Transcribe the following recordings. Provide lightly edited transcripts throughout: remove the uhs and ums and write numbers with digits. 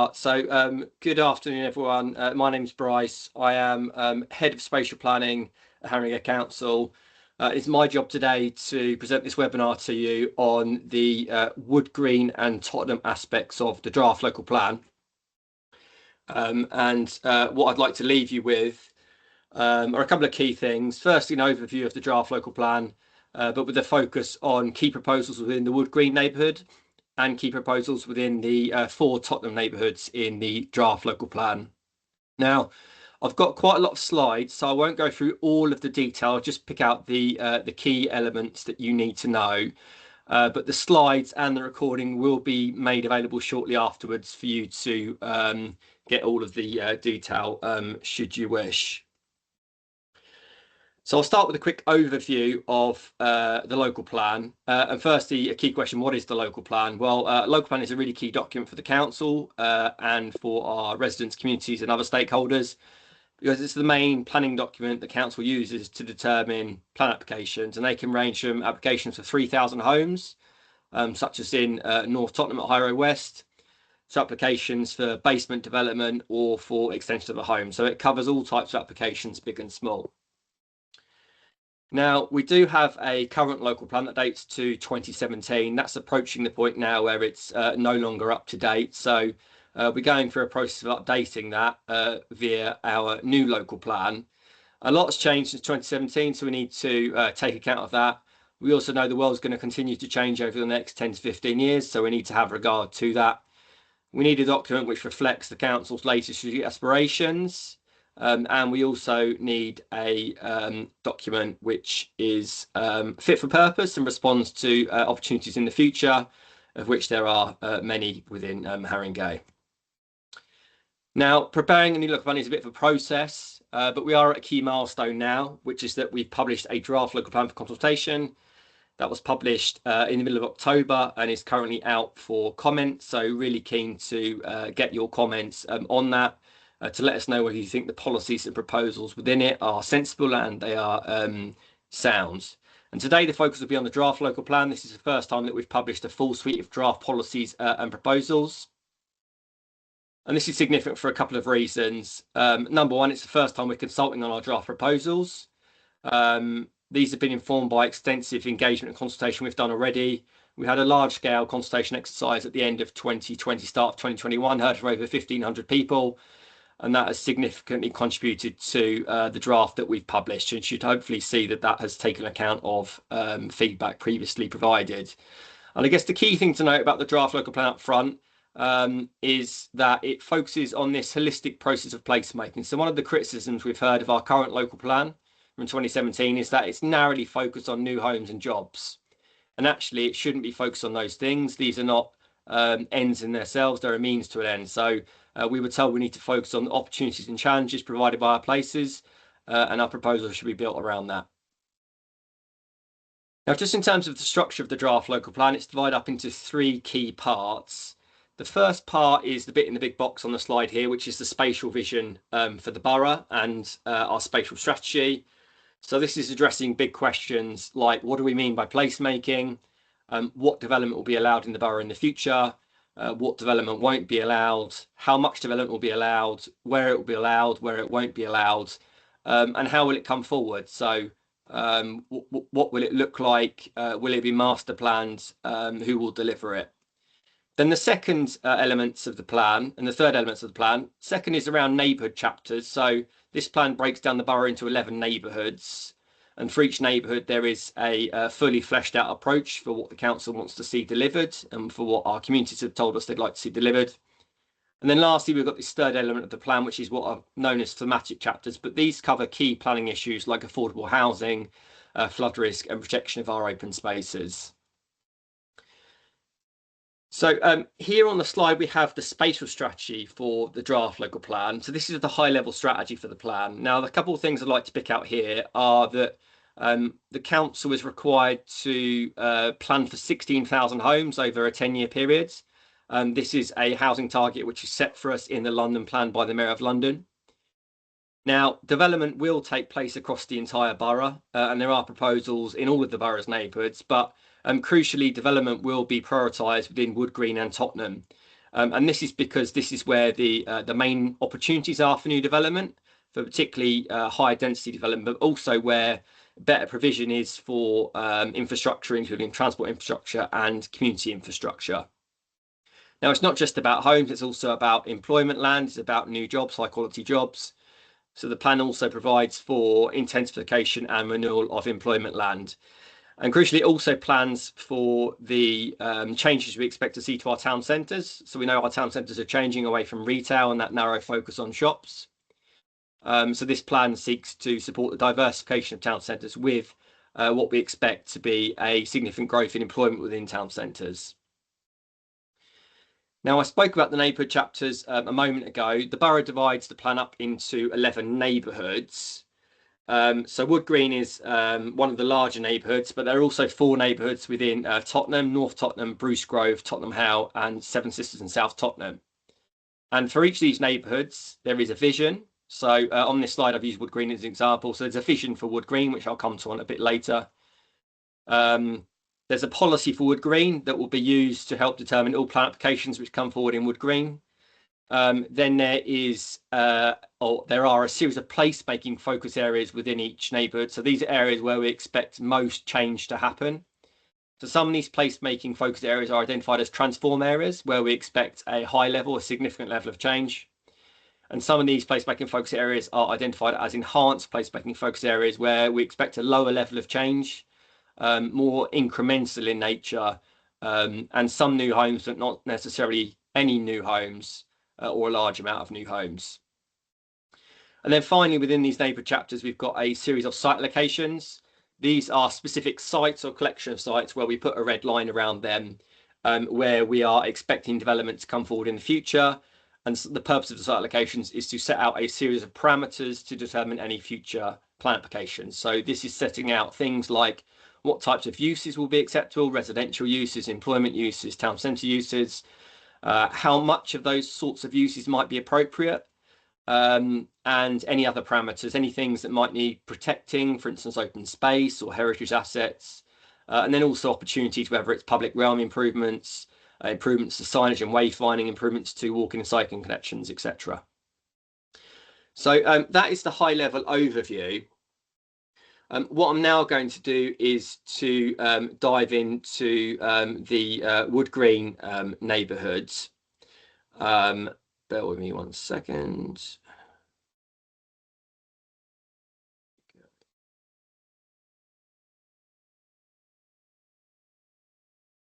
Good afternoon, everyone. My name's Bryce. I am Head of Spatial Planning at Haringey Council. It's my job today to present this webinar to you on the Wood, Green and Tottenham aspects of the draft local plan. What I'd like to leave you with are a couple of key things. Firstly, an overview of the draft local plan, but with a focus on key proposals within the Wood Green neighbourhood and key proposals within the 4 Tottenham neighbourhoods in the draft local plan. Now, I've got quite a lot of slides, so I won't go through all of the detail. I'll just pick out the key elements that you need to know. But the slides and the recording will be made available shortly afterwards for you to get all of the detail should you wish. So I'll start with a quick overview of the local plan. And firstly, a key question, what is the local plan? Well, local plan is a really key document for the council and for our residents, communities and other stakeholders, because it's the main planning document the council uses to determine plan applications, and they can range from applications for 3,000 homes, such as in North Tottenham at High Road West, to applications for basement development or for extension of a home. So it covers all types of applications, big and small. Now, we do have a current local plan that dates to 2017. That's approaching the point now where it's no longer up to date. So we're going through a process of updating that via our new local plan. A lot's changed since 2017, so we need to take account of that. We also know the world's going to continue to change over the next 10 to 15 years, so we need to have regard to that. We need a document which reflects the council's latest strategic aspirations. And we also need a document which is fit for purpose and responds to opportunities in the future, of which there are many within Haringey. Now, preparing a new local plan is a bit of a process, but we are at a key milestone now, which is that we've published a draft local plan for consultation. That was published in the middle of October and is currently out for comment. So really keen to get your comments on that. To let us know whether you think the policies and proposals within it are sensible and they are sound. And today the focus will be on the draft local plan. This is the first time that we've published a full suite of draft policies and proposals. And this is significant for a couple of reasons. Number one, it's the first time we're consulting on our draft proposals. These have been informed by extensive engagement and consultation we've done already. We had a large-scale consultation exercise at the end of 2020, start of 2021, heard from over 1,500 people. And that has significantly contributed to the draft that we've published, and should hopefully see that that has taken account of feedback previously provided. And I guess the key thing to note about the draft local plan up front is that it focuses on this holistic process of placemaking. So one of the criticisms we've heard of our current local plan from 2017 is that it's narrowly focused on new homes and jobs. And actually, it shouldn't be focused on those things. These are not ends in themselves, they're a means to an end. So we were told we need to focus on the opportunities and challenges provided by our places, and our proposals should be built around that. Now, just in terms of the structure of the draft local plan, it's divided up into 3 key parts. The first part is the bit in the big box on the slide here, which is the spatial vision for the borough and our spatial strategy. So this is addressing big questions like, what do we mean by placemaking? What development will be allowed in the borough in the future? What development won't be allowed, how much development will be allowed, where it will be allowed, where it won't be allowed, and how will it come forward? So what will it look like? Will it be master planned? Who will deliver it? Then the second elements of the plan and the third elements of the plan, second is around neighbourhood chapters. So this plan breaks down the borough into 11 neighbourhoods. And for each neighbourhood, there is a fully fleshed out approach for what the council wants to see delivered and for what our communities have told us they'd like to see delivered. And then lastly, we've got this third element of the plan, which is what are known as thematic chapters. But these cover key planning issues like affordable housing, flood risk and protection of our open spaces. So here on the slide, we have the spatial strategy for the draft local plan. So this is the high level strategy for the plan. Now, a couple of things I'd like to pick out here are that the council is required to plan for 16,000 homes over a 10-year period. This is a housing target which is set for us in the London plan by the Mayor of London. Now, development will take place across the entire borough, and there are proposals in all of the borough's neighbourhoods, but crucially, development will be prioritised within Wood, Green and Tottenham. And this is because this is where the main opportunities are for new development, for particularly high density development, but also where better provision is for infrastructure, including transport infrastructure and community infrastructure. Now, it's not just about homes, it's also about employment land, it's about new jobs, high quality jobs. So the plan also provides for intensification and renewal of employment land. And crucially, it also plans for the changes we expect to see to our town centres. So we know our town centres are changing away from retail and that narrow focus on shops. So this plan seeks to support the diversification of town centres with what we expect to be a significant growth in employment within town centres. Now, I spoke about the neighbourhood chapters a moment ago. The borough divides the plan up into 11 neighbourhoods. So Wood Green is one of the larger neighbourhoods, but there are also 4 neighbourhoods within Tottenham, North Tottenham, Bruce Grove, Tottenham Howe, and Seven Sisters and South Tottenham. And for each of these neighbourhoods, there is a vision. So on this slide, I've used Wood Green as an example. So there's a vision for Wood Green, which I'll come to on a bit later. There's a policy for Wood Green that will be used to help determine all plan applications which come forward in Wood Green. Then there are a series of placemaking focus areas within each neighbourhood. So these are areas where we expect most change to happen. So some of these placemaking focus areas are identified as transform areas, where we expect a high level, a significant level of change. And some of these placemaking focus areas are identified as enhanced placemaking focus areas, where we expect a lower level of change, more incremental in nature, and some new homes, but not necessarily any new homes or a large amount of new homes. And then finally, within these neighbourhood chapters, we've got a series of site locations. These are specific sites or collection of sites where we put a red line around them, where we are expecting development to come forward in the future. And the purpose of the site locations is to set out a series of parameters to determine any future plan applications. So this is setting out things like what types of uses will be acceptable, residential uses, employment uses, town centre uses, how much of those sorts of uses might be appropriate, and any other parameters, any things that might need protecting, for instance, open space or heritage assets, and then also opportunities, whether it's public realm improvements, improvements to signage and wayfinding, improvements to walking and cycling connections, etc. So that is the high level overview. What I'm now going to do is to dive into the Wood Green neighbourhoods. Bear with me 1 second.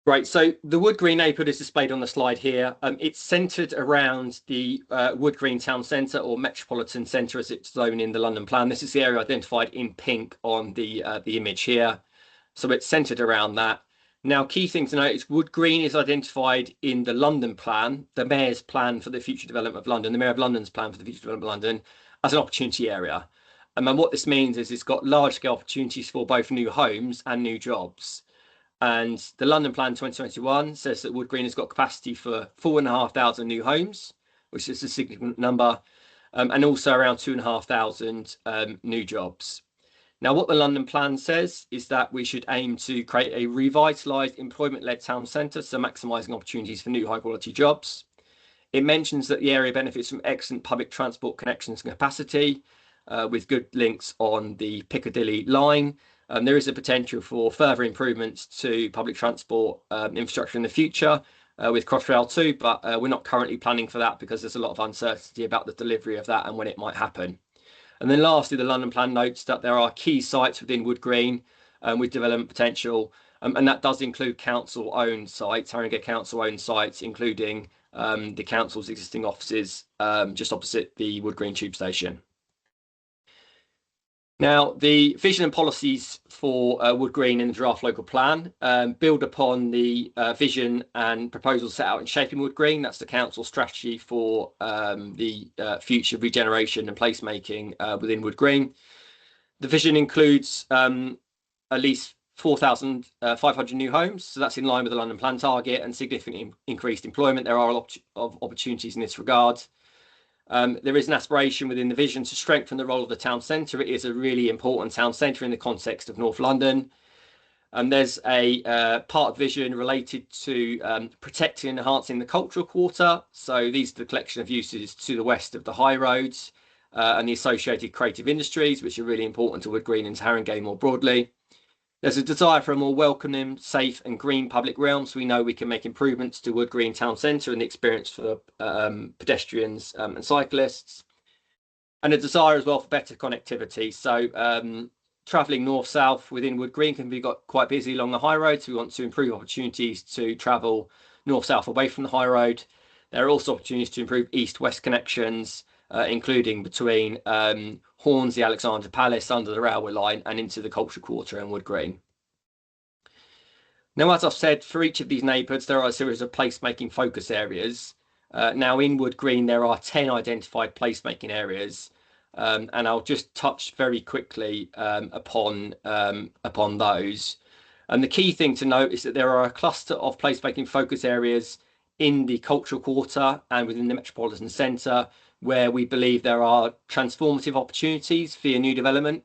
Right, so the Wood Green neighbourhood is displayed on the slide here. It's centred around the Wood Green Town Centre, or Metropolitan Centre as it's known in the London plan. This is the area identified in pink on the image here. So it's centred around that. Now, key thing to note is Wood Green is identified in the London plan, the Mayor's plan for the future development of London, the Mayor of London's plan for the future development of London, as an opportunity area. And what this means is it's got large-scale opportunities for both new homes and new jobs. And the London Plan 2021 says that Wood Green has got capacity for 4,500 new homes, which is a significant number, and also around 2,500 new jobs. Now, what the London Plan says is that we should aim to create a revitalised employment-led town centre, so maximising opportunities for new high-quality jobs. It mentions that the area benefits from excellent public transport connections and capacity, with good links on the Piccadilly line. There is a potential for further improvements to public transport infrastructure in the future with Crossrail 2, but we're not currently planning for that because there's a lot of uncertainty about the delivery of that and when it might happen. And then lastly, the London Plan notes that there are key sites within Wood Green with development potential, and that does include council-owned sites, Harringay Council-owned sites, including the council's existing offices just opposite the Wood Green tube station. Now, the vision and policies for Wood Green in the draft local plan build upon the vision and proposals set out in Shaping Wood Green. That's the council strategy for the future regeneration and placemaking within Wood Green. The vision includes at least 4,500 new homes, so that's in line with the London Plan target, and significantly increased employment. There are a lot of opportunities in this regard. There is an aspiration within the vision to strengthen the role of the town centre. It is a really important town centre in the context of North London. There's a part vision related to protecting and enhancing the cultural quarter. So these are the collection of uses to the west of the high roads and the associated creative industries, which are really important to Wood Green and to Haringey more broadly. There's a desire for a more welcoming, safe and green public realm. So we know we can make improvements to Wood Green Town Centre and the experience for pedestrians and cyclists. And a desire as well for better connectivity. So travelling north-south within Wood Green can be got quite busy along the high road. So we want to improve opportunities to travel north-south away from the high road. There are also opportunities to improve east-west connections, including between Horns, the Alexandra Palace, under the railway line, and into the Cultural Quarter and Wood Green. Now, as I've said, for each of these neighbourhoods, there are a series of placemaking focus areas. Now, in Wood Green, there are 10 identified placemaking areas, and I'll just touch very quickly upon those. And the key thing to note is that there are a cluster of placemaking focus areas in the Cultural Quarter and within the Metropolitan Centre, where we believe there are transformative opportunities for new development.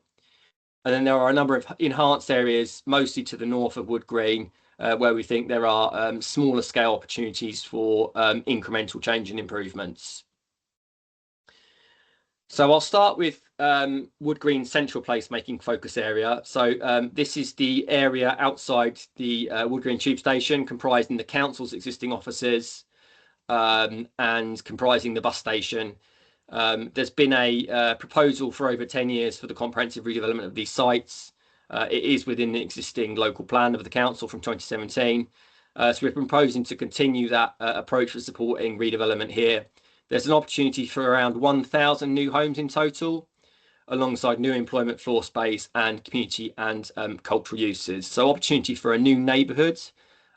And then there are a number of enhanced areas, mostly to the north of Wood Green, where we think there are smaller scale opportunities for incremental change and improvements. So I'll start with Wood Green Central Placemaking Focus Area. So this is the area outside the Wood Green Tube Station, comprising the council's existing offices and comprising the bus station. There's been a proposal for over 10 years for the comprehensive redevelopment of these sites. It is within the existing local plan of the council from 2017. So we're proposing to continue that approach for supporting redevelopment here. There's an opportunity for around 1,000 new homes in total, alongside new employment floor space and community and cultural uses. So opportunity for a new neighbourhood,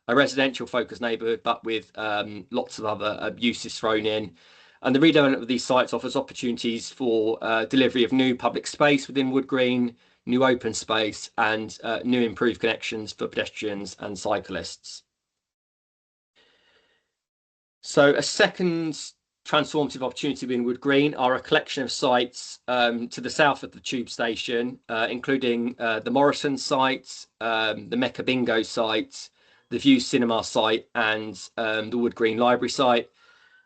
a residential focused neighbourhood, but with lots of other uses thrown in. And the redevelopment of these sites offers opportunities for delivery of new public space within Wood Green, new open space, and new improved connections for pedestrians and cyclists. So a second transformative opportunity within Wood Green are a collection of sites to the south of the tube station, including the Morrison site, the Mecca Bingo site, the View Cinema site, and the Wood Green Library site.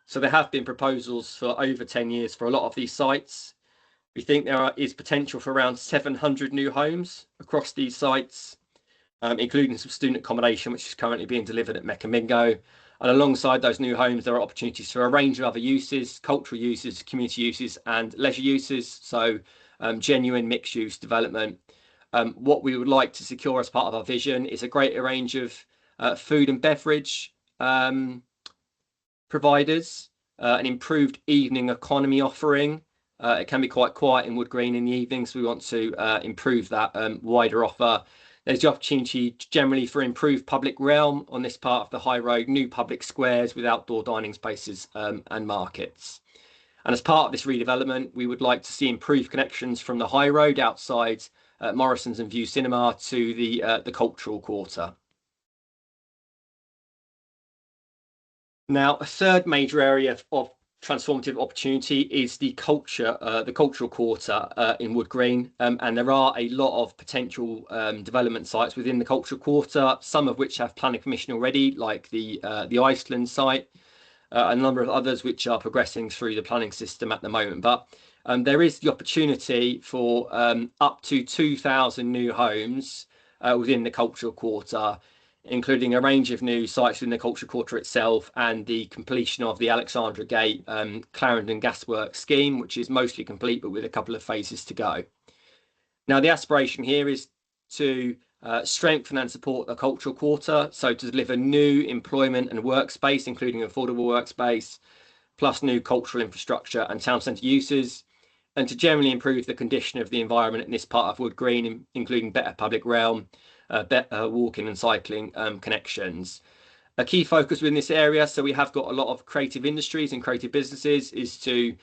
So there have been proposals for over 10 years for a lot of these sites. We think there is potential for around 700 new homes across these sites, including some student accommodation, which is currently being delivered at Mecca Bingo. And alongside those new homes, there are opportunities for a range of other uses, cultural uses, community uses, and leisure uses. So genuine mixed use development. What we would like to secure as part of our vision is a greater range of food and beverage providers, an improved evening economy offering. It can be quite quiet in Wood Green in the evenings. So we want to improve that wider offer. There's the opportunity generally for improved public realm on this part of the high road, new public squares with outdoor dining spaces and markets. And as part of this redevelopment, we would like to see improved connections from the high road outside Morrison's and View Cinema to the cultural quarter. Now, a third major area of transformative opportunity is the cultural quarter in Wood Green, and there are a lot of potential development sites within the cultural quarter, some of which have planning permission already, like the Iceland site, a number of others which are progressing through the planning system at the moment. But there is the opportunity for up to 2,000 new homes within the cultural quarter, including a range of new sites within the Cultural Quarter itself and the completion of the Alexandra Gate Clarendon Gasworks scheme, which is mostly complete, but with a couple of phases to go. Now, the aspiration here is to strengthen and support the Cultural Quarter, so to deliver new employment and workspace, including affordable workspace, plus new cultural infrastructure and town centre uses, and to generally improve the condition of the environment in this part of Wood Green, including better public realm, better walking and cycling connections. A key focus within this area, so we have got a lot of creative industries and creative businesses, is to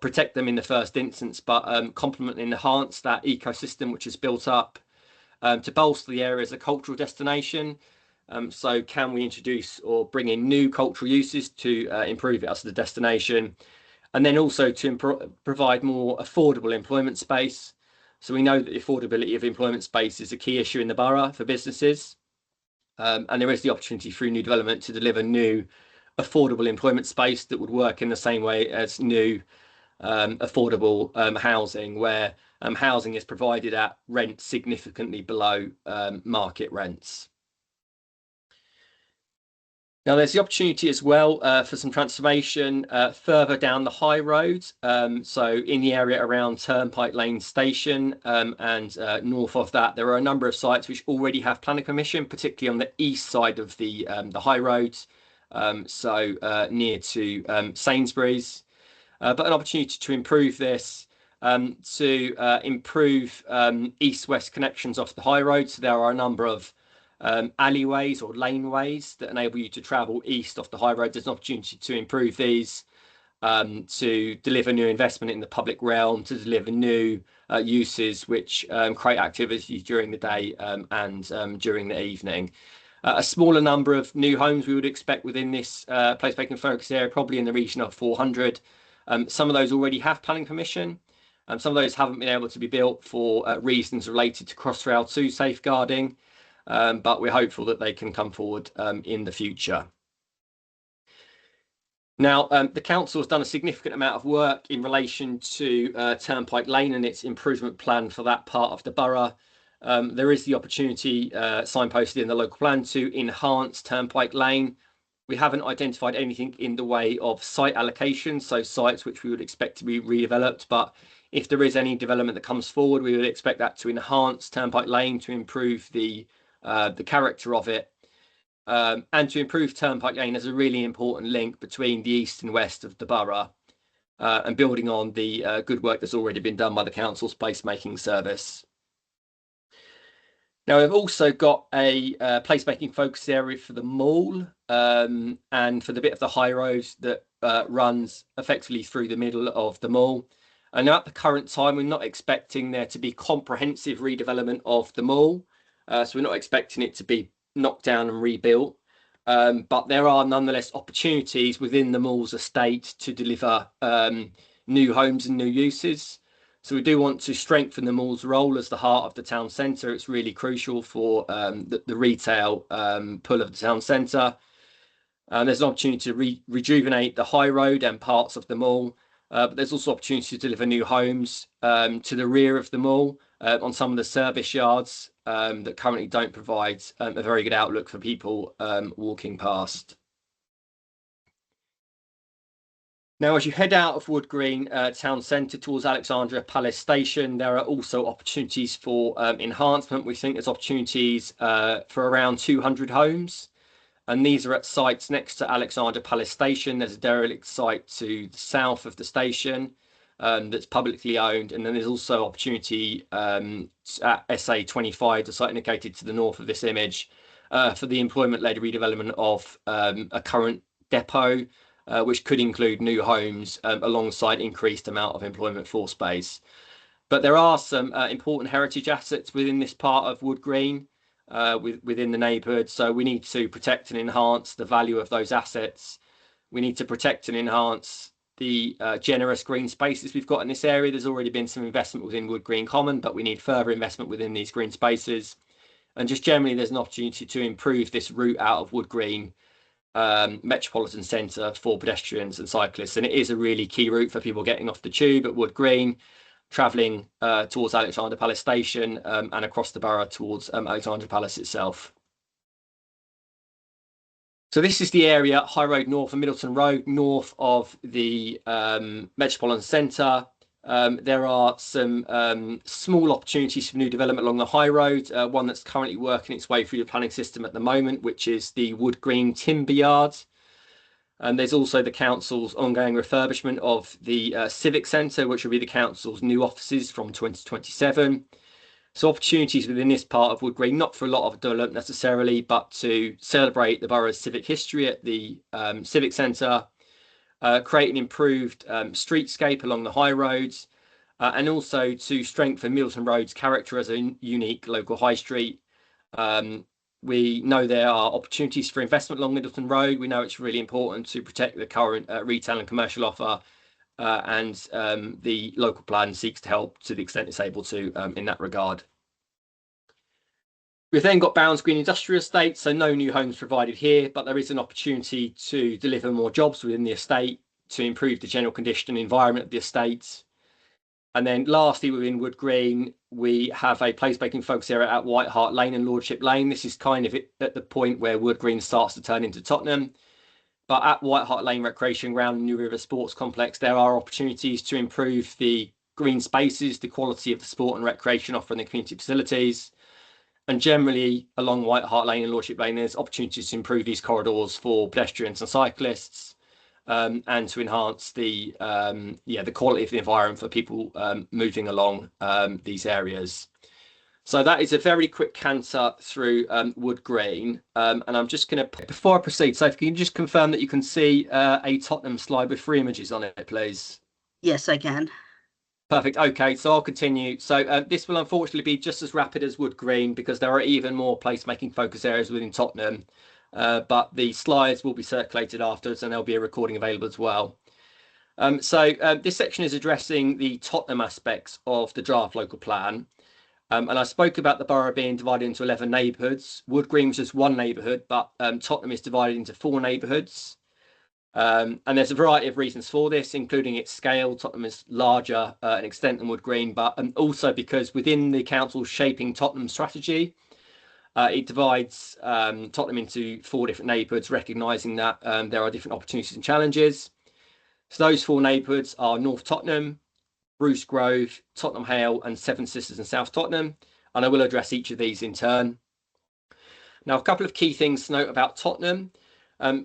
protect them in the first instance, but complement and enhance that ecosystem which is built up, to bolster the area as a cultural destination. So can we introduce or bring in new cultural uses to improve it as a destination, and then also to provide more affordable employment space. So we know that the affordability of employment space is a key issue in the borough for businesses. And there is the opportunity through new development to deliver new affordable employment space that would work in the same way as new affordable housing, where housing is provided at rent significantly below market rents. Now, there's the opportunity as well for some transformation further down the high road. So in the area around Turnpike Lane Station and north of that, there are a number of sites which already have planning permission, particularly on the east side of the high road, so near to Sainsbury's. But an opportunity to improve this, to improve east-west connections off the high road. So there are a number of alleyways or laneways that enable you to travel east off the high road. There's an opportunity to improve these, to deliver new investment in the public realm, to deliver new uses which create activity during the day and during the evening. A smaller number of new homes we would expect within this placemaking focus area, probably in the region of 400. Some of those already have planning permission. Some of those haven't been able to be built for reasons related to Crossrail 2 safeguarding. But we're hopeful that they can come forward in the future. Now, the council has done a significant amount of work in relation to Turnpike Lane and its improvement plan for that part of the borough. There is the opportunity signposted in the local plan to enhance Turnpike Lane. We haven't identified anything in the way of site allocation, so sites which we would expect to be redeveloped, but if there is any development that comes forward, we would expect that to enhance Turnpike Lane, to improve the character of it, and to improve Turnpike Lane as a really important link between the east and west of the borough, and building on the good work that's already been done by the council's placemaking service. Now, we've also got a placemaking focus area for the mall and for the bit of the high road that runs effectively through the middle of the mall. And now at the current time, we're not expecting there to be comprehensive redevelopment of the mall. So we're not expecting it to be knocked down and rebuilt. But there are nonetheless opportunities within the mall's estate to deliver new homes and new uses. So we do want to strengthen the mall's role as the heart of the town centre. It's really crucial for the retail pull of the town centre. There's an opportunity to rejuvenate the high road and parts of the mall. But there's also opportunity to deliver new homes to the rear of the mall on some of the service yards that currently don't provide a very good outlook for people walking past. Now, as you head out of Wood Green town centre towards Alexandra Palace Station, there are also opportunities for enhancement. We think there's opportunities for around 200 homes. And these are at sites next to Alexandra Palace Station. There's a derelict site to the south of the station that's publicly owned. And then there's also opportunity at SA25, the site indicated to the north of this image, for the employment-led redevelopment of a current depot, which could include new homes alongside increased amount of employment force base. But there are some important heritage assets within this part of Wood Green, within the neighbourhood. So we need to protect and enhance the value of those assets. We need to protect and enhance the generous green spaces we've got in this area. There's already been some investment within Wood Green Common, but we need further investment within these green spaces. And just generally, there's an opportunity to improve this route out of Wood Green metropolitan centre for pedestrians and cyclists. And it is a really key route for people getting off the tube at Wood Green, travelling towards Alexandra Palace Station and across the borough towards Alexandra Palace itself. So this is the area, High Road North and Middleton Road, north of the metropolitan centre. There are some small opportunities for new development along the high road. One that's currently working its way through the planning system at the moment, which is the Wood Green Timber Yard. And there's also the council's ongoing refurbishment of the Civic Centre, which will be the council's new offices from 2027. So opportunities within this part of Wood Green, not for a lot of development necessarily, but to celebrate the borough's civic history at the Civic Centre, create an improved streetscape along the high roads, and also to strengthen Middleton Road's character as a unique local high street. We know there are opportunities for investment along Middleton Road. We know it's really important to protect the current retail and commercial offer and the local plan seeks to help to the extent it's able to in that regard. We've then got Bounds Green Industrial Estate, so no new homes provided here, but there is an opportunity to deliver more jobs within the estate to improve the general condition and environment of the estate. And then lastly, within Wood Green, we have a placemaking focus area at White Hart Lane and Lordship Lane. This is kind of at the point where Wood Green starts to turn into Tottenham. But at White Hart Lane Recreation Ground and New River Sports Complex, there are opportunities to improve the green spaces, the quality of the sport and recreation offered in the community facilities. And generally, along White Hart Lane and Lordship Lane, there's opportunities to improve these corridors for pedestrians and cyclists, and to enhance the quality of the environment for people moving along these areas. So that is a very quick canter through Wood Green, and I'm just going to, before I proceed, so if you can just confirm that you can see a Tottenham slide with 3 images on it, please. Yes, I can. Perfect. Okay, so I'll continue. So this will unfortunately be just as rapid as Wood Green because there are even more placemaking focus areas within Tottenham, but the slides will be circulated afterwards and there'll be a recording available as well. This section is addressing the Tottenham aspects of the draft local plan. And I spoke about the borough being divided into 11 neighbourhoods. Wood Green was just one neighbourhood, but Tottenham is divided into 4 neighbourhoods. And there's a variety of reasons for this, including its scale. Tottenham is larger in extent than Wood Green, but also because within the council shaping Tottenham strategy, it divides Tottenham into 4 different neighbourhoods, recognising that there are different opportunities and challenges. So those 4 neighbourhoods are North Tottenham, Bruce Grove, Tottenham Hale, and Seven Sisters and South Tottenham, and I will address each of these in turn. Now, a couple of key things to note about Tottenham.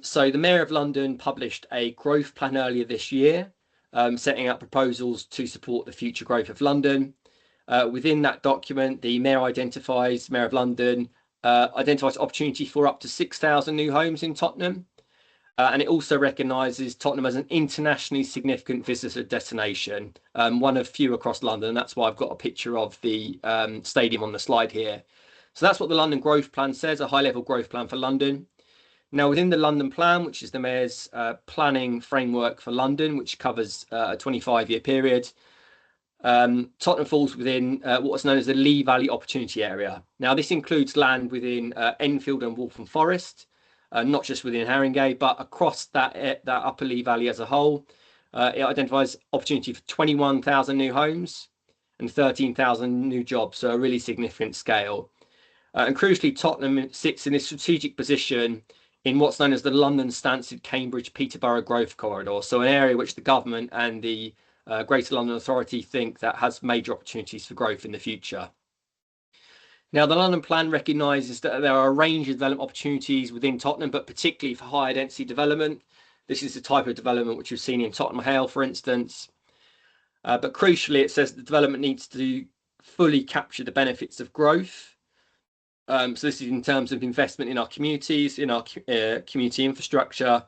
So the Mayor of London published a growth plan earlier this year, setting out proposals to support the future growth of London. Within that document, the Mayor of London identifies opportunity for up to 6,000 new homes in Tottenham. And it also recognises Tottenham as an internationally significant visitor destination, one of few across London. And that's why I've got a picture of the stadium on the slide here. So that's what the London Growth Plan says, a high-level growth plan for London. Now, within the London Plan, which is the Mayor's planning framework for London, which covers a 25-year period, Tottenham falls within what's known as the Lee Valley Opportunity Area. Now, this includes land within Enfield and Waltham Forest, not just within Haringey, but across that upper Lee Valley as a whole. It identifies opportunity for 21,000 new homes and 13,000 new jobs, so a really significant scale. And crucially, Tottenham sits in this strategic position in what's known as the London Stansted Cambridge Peterborough Growth Corridor, so an area which the government and the Greater London Authority think that has major opportunities for growth in the future. Now, the London Plan recognises that there are a range of development opportunities within Tottenham, but particularly for higher density development. This is the type of development which we've seen in Tottenham Hale, for instance. But crucially, it says the development needs to fully capture the benefits of growth. So this is in terms of investment in our communities, in our community infrastructure,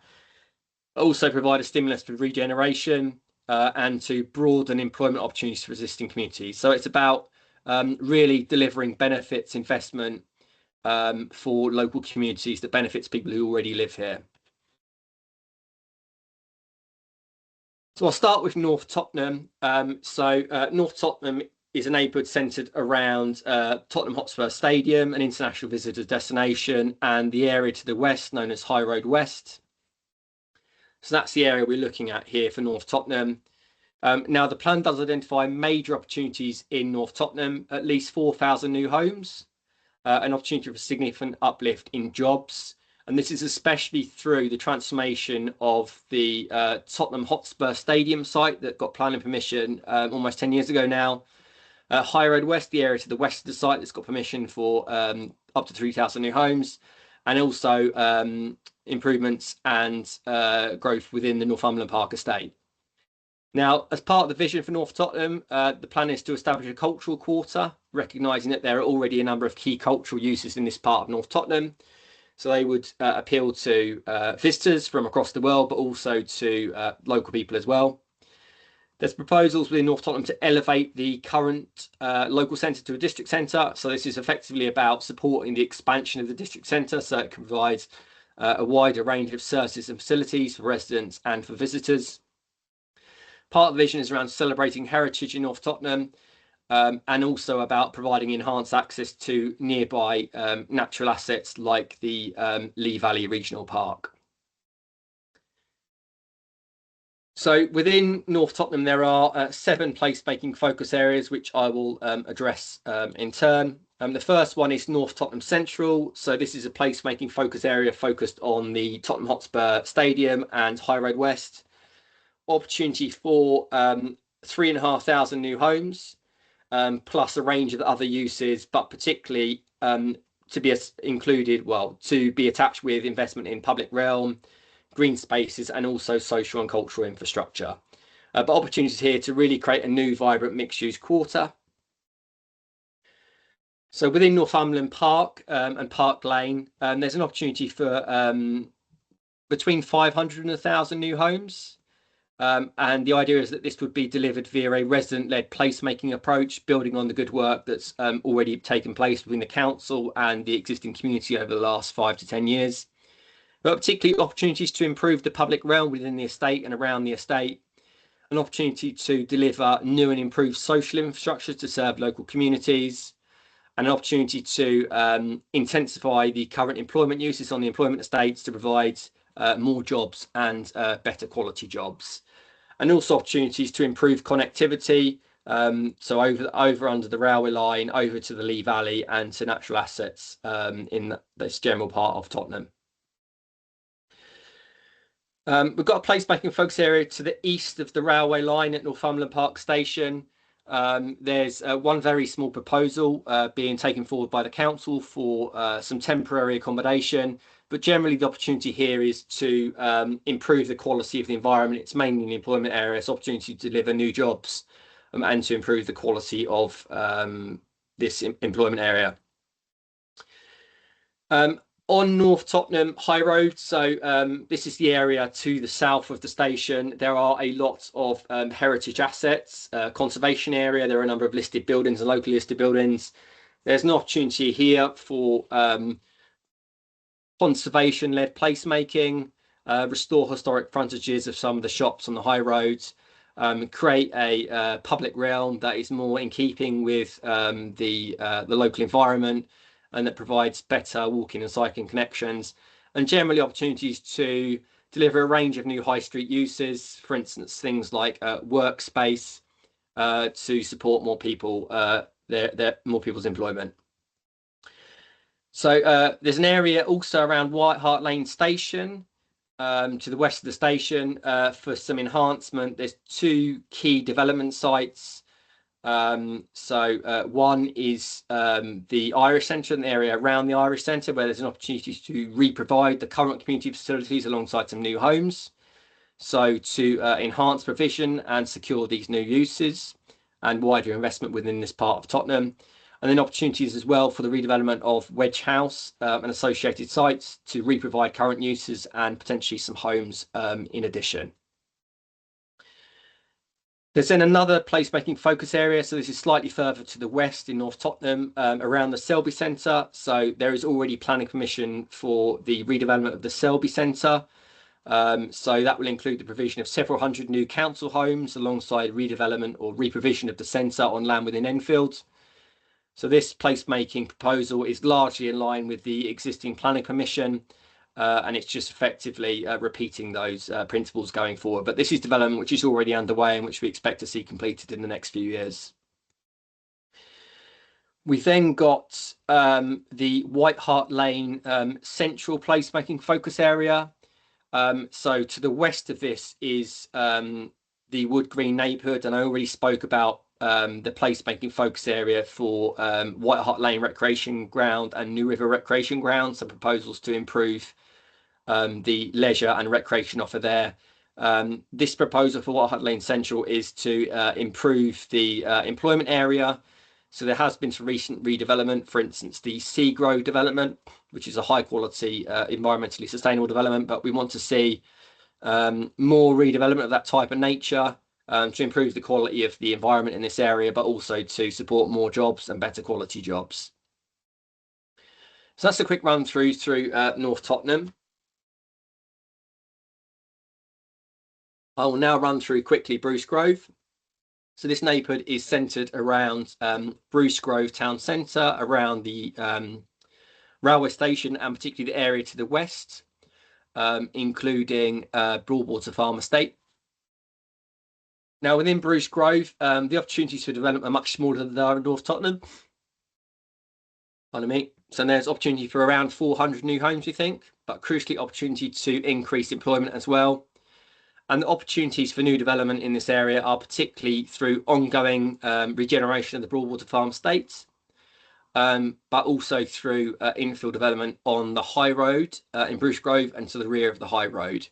also provide a stimulus for regeneration and to broaden employment opportunities for existing communities. So it's about really delivering benefits, investment for local communities that benefits people who already live here. So I'll start with North Tottenham. North Tottenham is a neighbourhood centred around Tottenham Hotspur Stadium, an international visitor destination, and the area to the west known as High Road West. So that's the area we're looking at here for North Tottenham. Now, the plan does identify major opportunities in North Tottenham, at least 4,000 new homes, an opportunity for significant uplift in jobs. And this is especially through the transformation of the Tottenham Hotspur Stadium site that got planning permission almost 10 years ago now. High Road West, the area to the west of the site that's got permission for up to 3,000 new homes, and also improvements and growth within the Northumberland Park estate. Now, as part of the vision for North Tottenham, the plan is to establish a cultural quarter, recognising that there are already a number of key cultural uses in this part of North Tottenham. So they would appeal to visitors from across the world, but also to local people as well. There's proposals within North Tottenham to elevate the current local centre to a district centre. So this is effectively about supporting the expansion of the district centre, so it can provide a wider range of services and facilities for residents and for visitors. Part of the vision is around celebrating heritage in North Tottenham, and also about providing enhanced access to nearby natural assets like the Lee Valley Regional Park. So within North Tottenham, there are 7 placemaking focus areas, which I will address in turn. The first one is North Tottenham Central. So this is a placemaking focus area focused on the Tottenham Hotspur Stadium and High Road West. Opportunity for 3,500 new homes, plus a range of other uses, but particularly to be included, well, to be attached with investment in public realm, green spaces, and also social and cultural infrastructure. But opportunities here to really create a new vibrant mixed-use quarter. So within Northumberland Park and Park Lane, there's an opportunity for between 500 and 1,000 new homes. And the idea is that this would be delivered via a resident-led placemaking approach, building on the good work that's already taken place between the council and the existing community over the last 5 to 10 years. But particularly opportunities to improve the public realm within the estate and around the estate, an opportunity to deliver new and improved social infrastructure to serve local communities, and an opportunity to intensify the current employment uses on the employment estates to provide more jobs and better quality jobs. And also opportunities to improve connectivity, so over under the railway line, over to the Lee Valley and to natural assets in this general part of Tottenham. We've got a placemaking focus area to the east of the railway line at Northumberland Park Station. There's one very small proposal being taken forward by the council for some temporary accommodation, but generally the opportunity here is to improve the quality of the environment. It's mainly an employment area, it's opportunity to deliver new jobs and to improve the quality of this employment area. On North Tottenham High Road, so this is the area to the south of the station. There are a lot of heritage assets, conservation area. There are a number of listed buildings and locally listed buildings. There's an opportunity here for conservation-led placemaking, restore historic frontages of some of the shops on the high roads, create a public realm that is more in keeping with the local environment, and that provides better walking and cycling connections, and generally opportunities to deliver a range of new high street uses, for instance, things like workspace to support more people, more people's employment. So there's an area also around White Hart Lane Station to the west of the station for some enhancement. There's 2 key development sites. One is the Irish Centre and the area around the Irish Centre, where there's an opportunity to re-provide the current community facilities alongside some new homes. So to enhance provision and secure these new uses and wider investment within this part of Tottenham. And then opportunities as well for the redevelopment of Wedge House and associated sites to re-provide current uses and potentially some homes in addition. There's then another placemaking focus area. So this is slightly further to the west in North Tottenham, around the Selby Centre. So there is already planning permission for the redevelopment of the Selby Centre. So that will include the provision of several hundred new council homes alongside redevelopment or reprovision of the centre on land within Enfield. So this placemaking proposal is largely in line with the existing planning permission, and it's just effectively repeating those principles going forward. But this is development which is already underway and which we expect to see completed in the next few years. We've then got the White Hart Lane central placemaking focus area. So to the west of this is the Wood Green neighbourhood, and I already spoke about the placemaking focus area for White Hart Lane Recreation Ground and New River Recreation Ground, some proposals to improve the leisure and recreation offer there. This proposal for White Hart Lane Central is to improve the employment area. So there has been some recent redevelopment, for instance, the Seagrow development, which is a high quality, environmentally sustainable development, but we want to see more redevelopment of that type of nature to improve the quality of the environment in this area, but also to support more jobs and better quality jobs. So that's a quick run through North Tottenham. I will now run through quickly Bruce Grove. So this neighbourhood is centred around Bruce Grove town centre, around the railway station, and particularly the area to the west, including Broadwater Farm Estate. Now, within Bruce Grove, the opportunities for development are much smaller than they are in North Tottenham. Pardon me. So there's opportunity for around 400 new homes, we think, but crucially opportunity to increase employment as well. And the opportunities for new development in this area are particularly through ongoing regeneration of the Broadwater Farm Estate, but also through infill development on the High Road in Bruce Grove and to the rear of the High Road.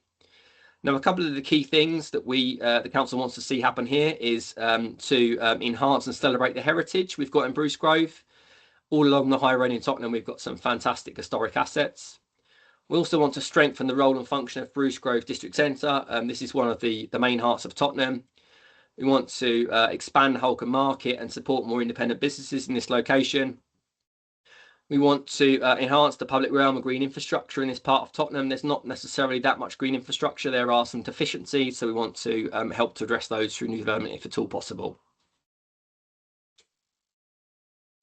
Now, a couple of the key things that the council wants to see happen here is to enhance and celebrate the heritage we've got in Bruce Grove. All along the High Road in Tottenham, we've got some fantastic historic assets. We also want to strengthen the role and function of Bruce Grove District Centre. This is one of the main hearts of Tottenham. We want to expand Holcombe Market and support more independent businesses in this location. We want to enhance the public realm of green infrastructure in this part of Tottenham. There's not necessarily that much green infrastructure. There are some deficiencies, so we want to help to address those through new development if at all possible.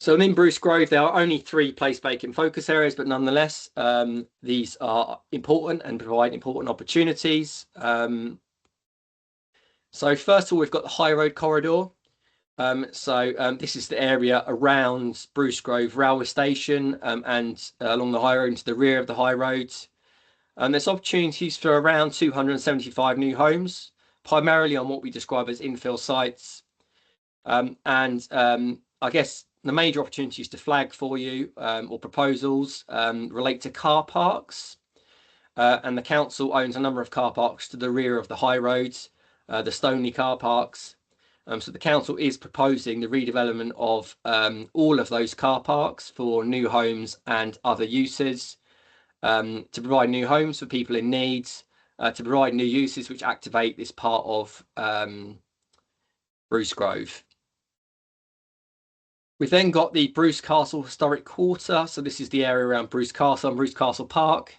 So in Bruce Grove, there are only 3 place-making focus areas, but nonetheless, these are important and provide important opportunities. So first of all, we've got the High Road corridor. This is the area around Bruce Grove railway station and along the High Road to the rear of the High Road. There's opportunities for around 275 new homes, primarily on what we describe as infill sites. I guess the major opportunities to flag for you or proposals relate to car parks. And the council owns a number of car parks to the rear of the High Road, the Stoneleigh car parks. So the council is proposing the redevelopment of all of those car parks for new homes and other uses, to provide new homes for people in need, to provide new uses which activate this part of Bruce Grove. We've then got the Bruce Castle Historic Quarter. So this is the area around Bruce Castle and Bruce Castle Park.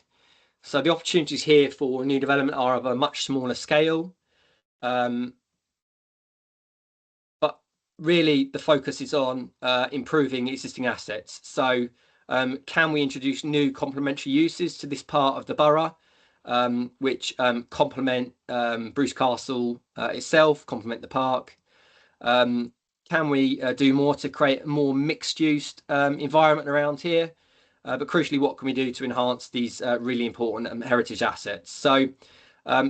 So the opportunities here for new development are of a much smaller scale. But really the focus is on improving existing assets. So can we introduce new complementary uses to this part of the borough, which complement Bruce Castle itself, complement the park? Can we do more to create a more mixed-use environment around here? But crucially, what can we do to enhance these really important heritage assets? So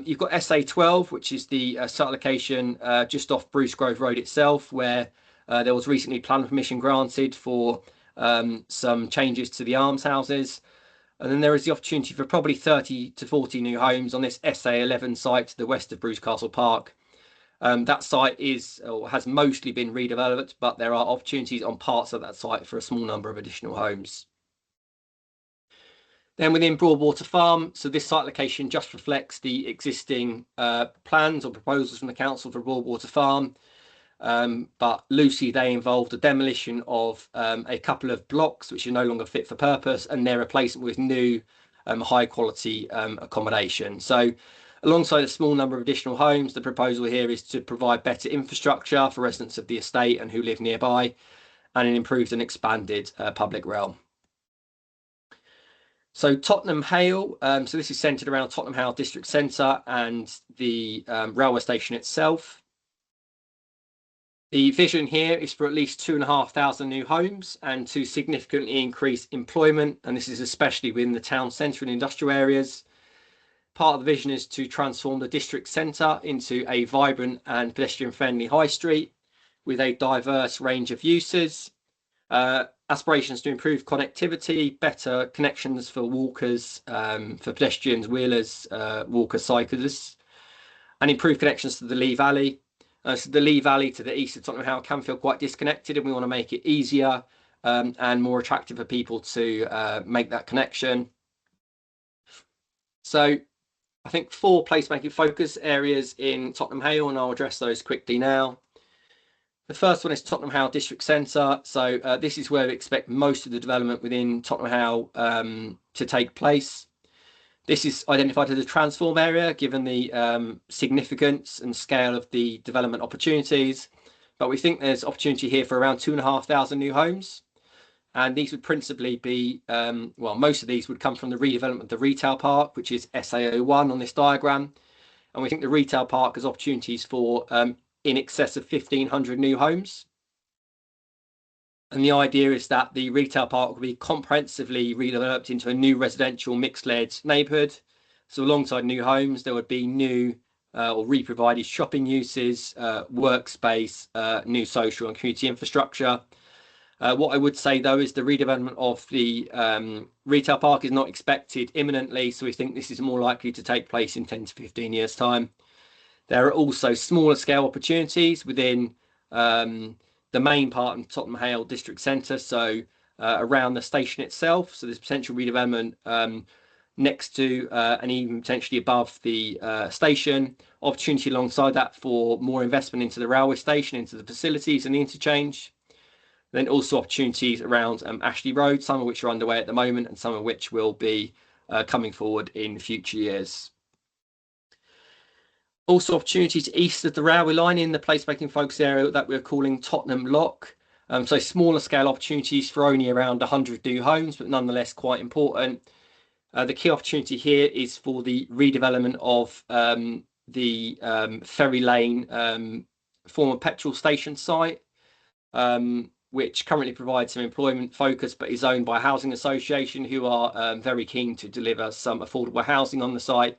you've got SA12, which is the site location just off Bruce Grove Road itself, where there was recently planning permission granted for some changes to the almshouses. And then there is the opportunity for probably 30 to 40 new homes on this SA11 site to the west of Bruce Castle Park. That site is or has mostly been redeveloped, but there are opportunities on parts of that site for a small number of additional homes. Then within Broadwater Farm, so this site location just reflects the existing plans or proposals from the council for Broadwater Farm, but loosely they involved the demolition of a couple of blocks which are no longer fit for purpose and their replacement with new high quality accommodation. So alongside a small number of additional homes, the proposal here is to provide better infrastructure for residents of the estate and who live nearby, and an improved and expanded public realm. So Tottenham Hale, so this is centred around Tottenham Hale District Centre and the railway station itself. The vision here is for at least 2,500 new homes and to significantly increase employment, and this is especially within the town centre and industrial areas. Part of the vision is to transform the district centre into a vibrant and pedestrian-friendly high street with a diverse range of uses. Aspirations to improve connectivity, better connections for walkers, for pedestrians, wheelers, walkers, cyclists, and improved connections to the Lee Valley. So the Lee Valley to the east of Tottenham Hale can feel quite disconnected, and we want to make it easier and more attractive for people to make that connection. So I think 4 placemaking focus areas in Tottenham Hale, and I'll address those quickly now. The first one is Tottenham Hale District Centre. So this is where we expect most of the development within Tottenham Hale to take place. This is identified as a transform area, given the significance and scale of the development opportunities. But we think there's opportunity here for around 2,500 new homes. And these would principally be, well, most of these would come from the redevelopment of the retail park, which is SAO1 on this diagram. And we think the retail park has opportunities for in excess of 1,500 new homes. And the idea is that the retail park will be comprehensively redeveloped into a new residential mixed-led neighbourhood. So alongside new homes, there would be new or re-provided shopping uses, workspace, new social and community infrastructure. What I would say, though, is the redevelopment of the retail park is not expected imminently. So we think this is more likely to take place in 10 to 15 years' time. There are also smaller scale opportunities within the main part of Tottenham Hale District Centre, so around the station itself. So there's potential redevelopment next to and even potentially above the station. Opportunity alongside that for more investment into the railway station, into the facilities and the interchange. Then also opportunities around Ashley Road, some of which are underway at the moment and some of which will be coming forward in future years. Also opportunities east of the railway line in the placemaking focus area that we're calling Tottenham Lock. So smaller scale opportunities for only around 100 new homes, but nonetheless quite important. The key opportunity here is for the redevelopment of the Ferry Lane former petrol station site, which currently provides some employment focus, but is owned by a housing association who are very keen to deliver some affordable housing on the site.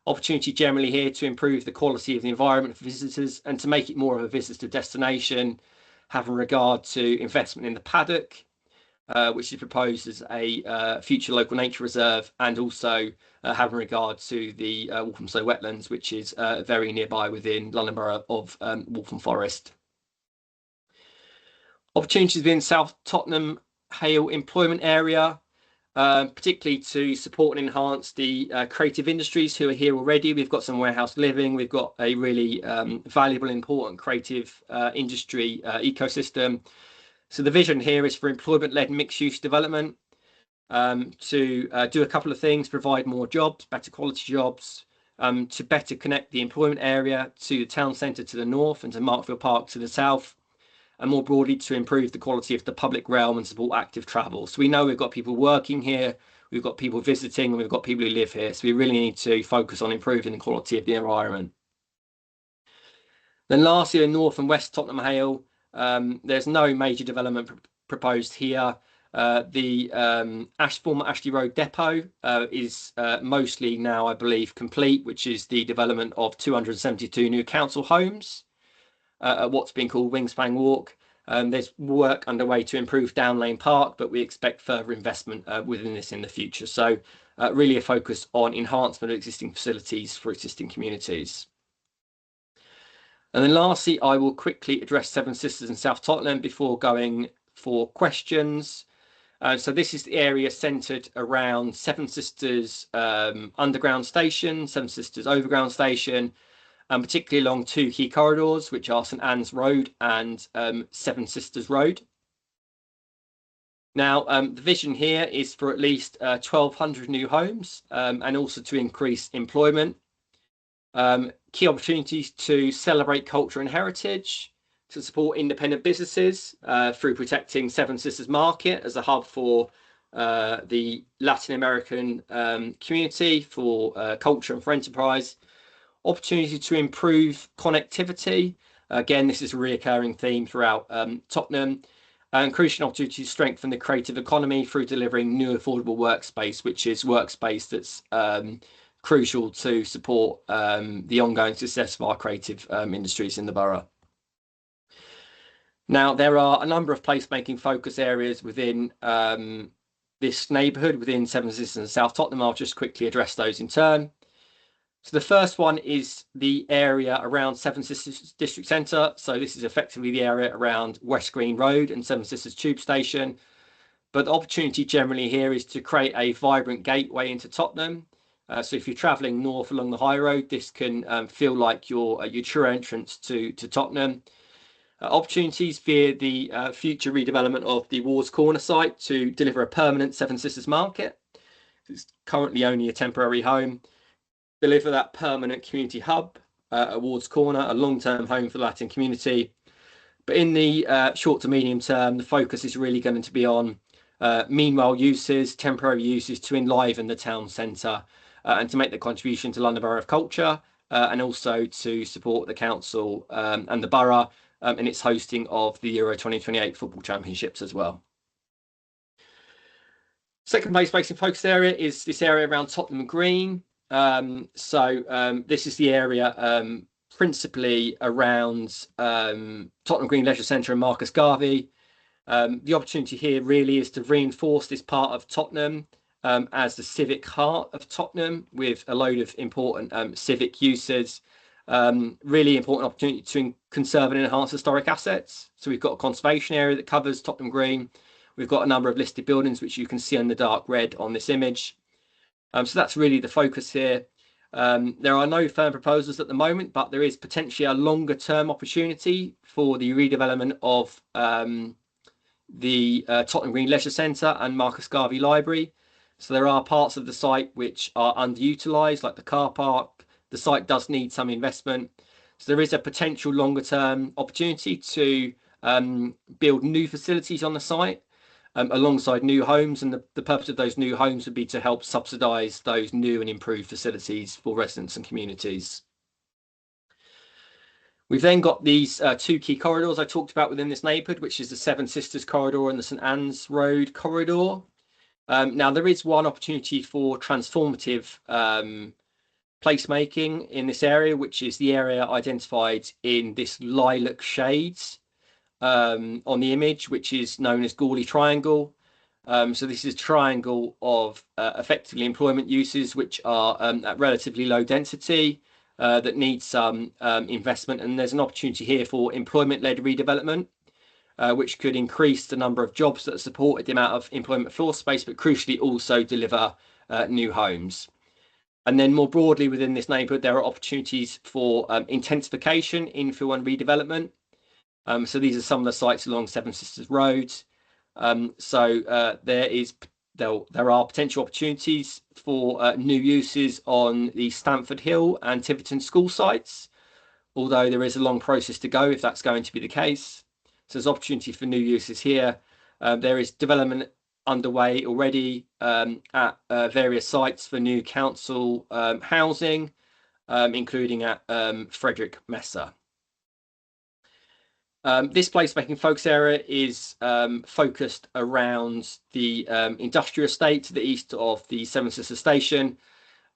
Opportunity generally here to improve the quality of the environment for visitors and to make it more of a visitor destination, having regard to investment in the paddock, which is proposed as a future local nature reserve, and also having regard to the Walthamstow wetlands, which is very nearby within London Borough of Waltham Forest. Opportunities within South Tottenham Hale employment area, particularly to support and enhance the creative industries who are here already. We've got some warehouse living. We've got a really valuable, important creative industry ecosystem. So the vision here is for employment-led mixed-use development to do a couple of things: provide more jobs, better quality jobs, to better connect the employment area to the town centre to the north and to Markfield Park to the south, and more broadly to improve the quality of the public realm and support active travel. So we know we've got people working here, we've got people visiting, and we've got people who live here. So we really need to focus on improving the quality of the environment. Then lastly, in North and West Tottenham Hale, there's no major development proposed here. The former Ashley Road depot is mostly now, I believe, complete, which is the development of 272 new council homes at what's been called Wingspan Walk. There's work underway to improve Down Lane Park, but we expect further investment within this in the future. So really a focus on enhancement of existing facilities for existing communities. And then lastly, I will quickly address Seven Sisters and South Tottenham before going for questions. So this is the area centred around Seven Sisters underground station, Seven Sisters overground station, and particularly along two key corridors, which are St Anne's Road and Seven Sisters Road. Now, the vision here is for at least 1,200 new homes and also to increase employment. Key opportunities to celebrate culture and heritage, to support independent businesses through protecting Seven Sisters Market as a hub for the Latin American community for culture and for enterprise. Opportunity to improve connectivity. Again, this is a recurring theme throughout Tottenham. And crucial opportunity to strengthen the creative economy through delivering new affordable workspace, which is workspace that's crucial to support the ongoing success of our creative industries in the borough. Now, there are a number of placemaking focus areas within this neighbourhood, within Seven Sisters and South Tottenham. I'll just quickly address those in turn. So the first one is the area around Seven Sisters District Centre. So this is effectively the area around West Green Road and Seven Sisters Tube Station. But the opportunity generally here is to create a vibrant gateway into Tottenham. So if you're travelling north along the high road, this can feel like your true entrance to Tottenham. Opportunities via the future redevelopment of the Wards Corner site to deliver a permanent Seven Sisters Market. It's currently only a temporary home. Deliver that permanent community hub at Ward's Corner, a long-term home for the Latin community. But in the short to medium term, the focus is really going to be on meanwhile uses, temporary uses to enliven the town centre and to make the contribution to London Borough of Culture and also to support the council and the borough in its hosting of the Euro 2028 football championships as well. Second place facing focus area is this area around Tottenham Green. This is the area principally around Tottenham Green Leisure Centre and Marcus Garvey. The opportunity here really is to reinforce this part of Tottenham as the civic heart of Tottenham with a load of important civic uses. Really important opportunity to conserve and enhance historic assets. So we've got a conservation area that covers Tottenham Green. We've got a number of listed buildings, which you can see in the dark red on this image. So that's really the focus here. There are no firm proposals at the moment, but there is potentially a longer term opportunity for the redevelopment of the Tottenham Green Leisure Centre and Marcus Garvey Library. So there are parts of the site which are underutilised, like the car park. The site does need some investment. So there is a potential longer term opportunity to build new facilities on the site alongside new homes. And the purpose of those new homes would be to help subsidise those new and improved facilities for residents and communities. We've then got these two key corridors I talked about within this neighbourhood, which is the Seven Sisters corridor and the St Anne's Road corridor. Now, there is one opportunity for transformative placemaking in this area, which is the area identified in this lilac shades on the image, which is known as Gourley Triangle. So this is a triangle of effectively employment uses, which are at relatively low density, that need some investment. And there's an opportunity here for employment-led redevelopment, which could increase the number of jobs that are supported, the amount of employment floor space, but crucially also deliver new homes. And then more broadly within this neighbourhood, there are opportunities for intensification, infill and redevelopment. So these are some of the sites along Seven Sisters Road. There are potential opportunities for new uses on the Stamford Hill and Tiverton school sites, although there is a long process to go if that's going to be the case. So there's opportunity for new uses here. There is development underway already at various sites for new council housing, including at Frederick Messer. This placemaking focus area is focused around the industrial estate to the east of the Seven Sisters station.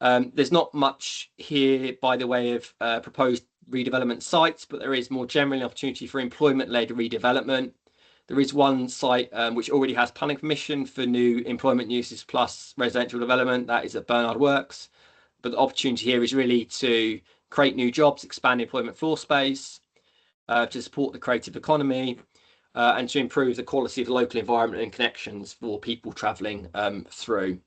There's not much here by the way of proposed redevelopment sites, but there is more generally an opportunity for employment-led redevelopment. There is one site which already has planning permission for new employment uses plus residential development. That is at Bernard Works. But the opportunity here is really to create new jobs, expand employment floor space, to support the creative economy, and to improve the quality of the local environment and connections for people travelling through.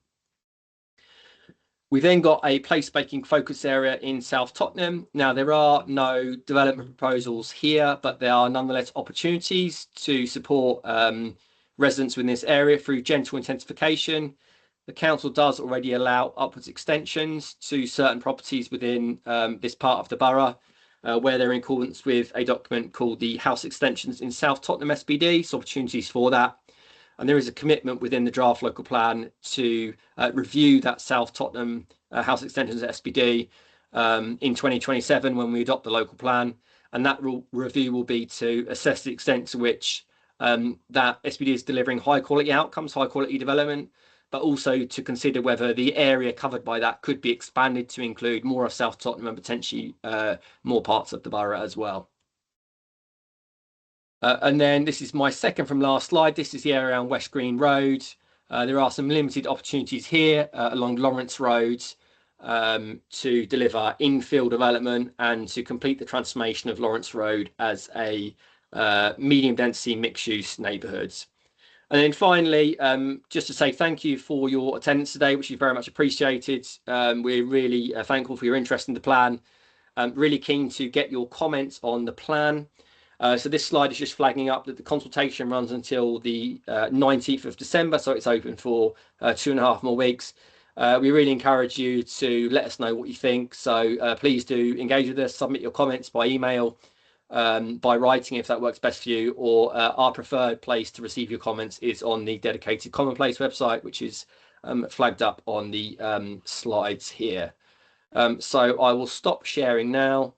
We then got a placemaking focus area in South Tottenham. Now, there are no development proposals here, but there are nonetheless opportunities to support residents within this area through gentle intensification. The council does already allow upwards extensions to certain properties within this part of the borough, where they're in accordance with a document called the House Extensions in South Tottenham SBD, so opportunities for that. And there is a commitment within the draft local plan to review that South Tottenham House Extensions SBD in 2027 when we adopt the local plan. And that review will be to assess the extent to which that SBD is delivering high quality outcomes, high quality development, but also to consider whether the area covered by that could be expanded to include more of South Tottenham and potentially more parts of the borough as well. And then this is my second from last slide. This is the area around West Green Road. There are some limited opportunities here along Lawrence Road to deliver infill development and to complete the transformation of Lawrence Road as a medium density mixed use neighbourhood. And then finally, just to say thank you for your attendance today, which is very much appreciated. We're really thankful for your interest in the plan. Really keen to get your comments on the plan. So this slide is just flagging up that the consultation runs until the 19th of December, so it's open for 2.5 more weeks. We really encourage you to let us know what you think. So please do engage with us, submit your comments by email, by writing if that works best for you, or our preferred place to receive your comments is on the dedicated Commonplace website, which is flagged up on the slides here. So I will stop sharing now.